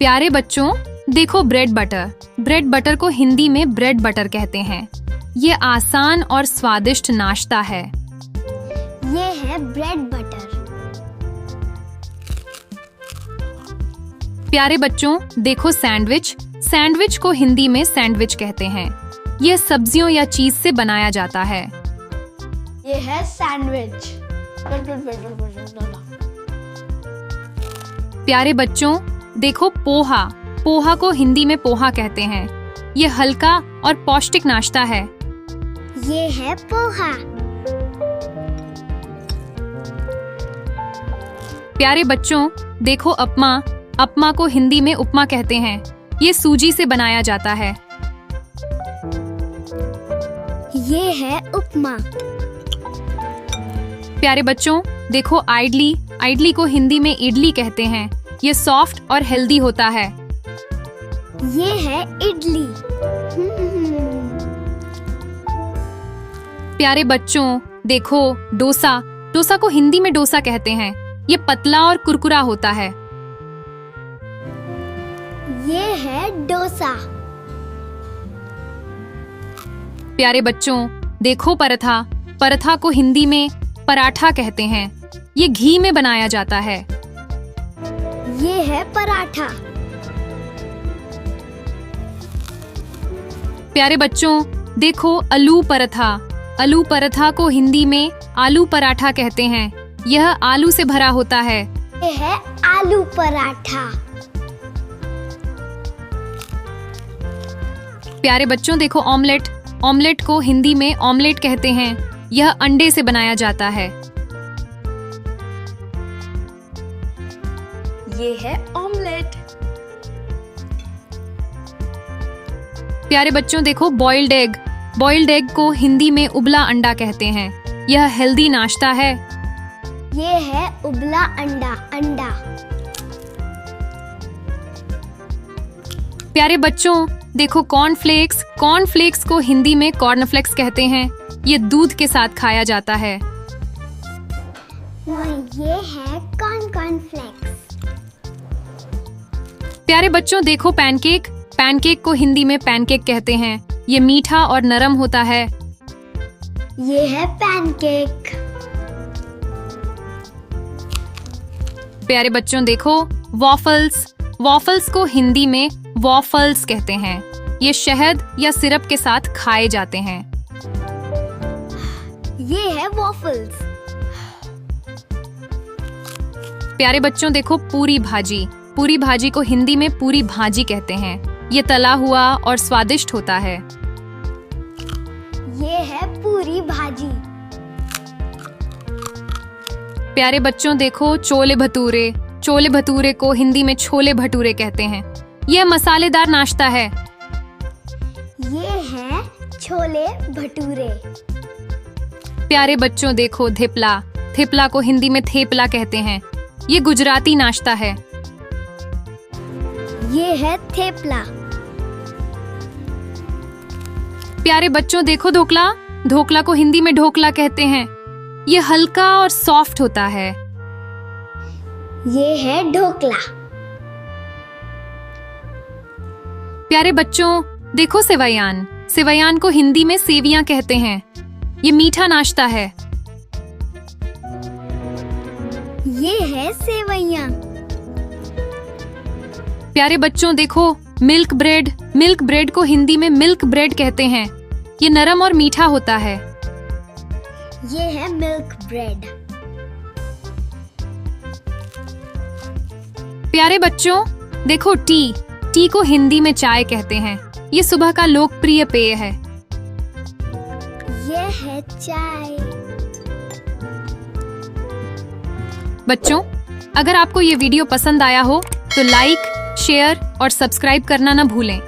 प्यारे बच्चों, देखो ब्रेड बटर। ब्रेड बटर को हिंदी में ब्रेड बटर कहते हैं। ये आसान और स्वादिष्ट नाश्ता है। ये है ब्रेड बटर। प्यारे बच्चों, देखो सैंडविच। सैंडविच को हिंदी में सैंडविच कहते हैं। यह सब्जियों या चीज से बनाया जाता है। ये है सैंडविच। प्यारे बच्चों, देखो पोहा। पोहा को हिंदी में पोहा कहते हैं। ये हल्का और पौष्टिक नाश्ता है। ये है पोहा। प्यारे बच्चों, देखो उपमा। उपमा को हिंदी में उपमा कहते हैं। ये सूजी से बनाया जाता है। ये है उपमा। प्यारे बच्चों, देखो इडली। इडली को हिंदी में इडली कहते हैं। ये सॉफ्ट और हेल्दी होता है। ये है इडली। प्यारे बच्चों, देखो डोसा। डोसा को हिंदी में डोसा कहते हैं। ये पतला और कुरकुरा होता है। ये है डोसा। प्यारे बच्चों, देखो पराठा। पराठा को हिंदी में पराठा कहते हैं। ये घी में बनाया जाता है। ये है पराठा। प्यारे बच्चों, देखो आलू पराठा। आलू पराठा को हिंदी में आलू पराठा कहते हैं। यह आलू से भरा होता है। ये है आलू पराठा। प्यारे बच्चों, देखो ऑमलेट। ऑमलेट को हिंदी में ऑमलेट कहते हैं। यह अंडे से बनाया जाता है। ये है ऑमलेट। प्यारे बच्चों, देखो बॉइल्ड एग। बॉइल्ड एग को हिंदी में उबला अंडा कहते हैं। यह हेल्दी नाश्ता है। ये है उबला अंडा। अंडा। प्यारे बच्चों, देखो कॉर्नफ्लेक्स। कॉर्नफ्लेक्स को हिंदी में कॉर्नफ्लेक्स कहते हैं। ये दूध के साथ खाया जाता है। ये है कॉर्नफ्लेक्स। प्यारे बच्चों, देखो पैनकेक। पैनकेक को हिंदी में पैनकेक कहते हैं। ये मीठा और नरम होता है। ये है पैनकेक। प्यारे बच्चों, देखो वॉफल्स। वॉफल्स को हिंदी में वॉफल्स कहते हैं। ये शहद या सिरप के साथ खाए जाते हैं। ये है वॉफल्स। प्यारे बच्चों, देखो पूरी भाजी। पूरी भाजी को हिंदी में पूरी भाजी कहते हैं। ये तला हुआ और स्वादिष्ट होता है। ये है पूरी भाजी। प्यारे बच्चों, देखो छोले भटूरे। छोले भटूरे को हिंदी में छोले भटूरे कहते हैं। यह मसालेदार नाश्ता है। ये है छोले भटूरे। प्यारे बच्चों, देखो थेपला। थेपला को हिंदी में थेपला कहते हैं। ये गुजराती नाश्ता है। ये है थेपला। प्यारे बच्चों, देखो ढोकला। ढोकला को हिंदी में ढोकला कहते हैं। ये हल्का और सॉफ्ट होता है। ये है ढोकला। प्यारे बच्चों, देखो सेवैयान। सेवैयान को हिंदी में सेवियां कहते हैं। ये मीठा नाश्ता है। ये है सेवैयां। प्यारे बच्चों, देखो मिल्क ब्रेड। मिल्क ब्रेड को हिंदी में मिल्क ब्रेड कहते हैं। ये नरम और मीठा होता है। ये है मिल्क ब्रेड। प्यारे बच्चों, देखो टी। टी को हिंदी में चाय कहते हैं। ये सुबह का लोकप्रिय पेय है। ये है चाय। बच्चों, अगर आपको ये वीडियो पसंद आया हो तो लाइक, शेयर और सब्सक्राइब करना न भूलें।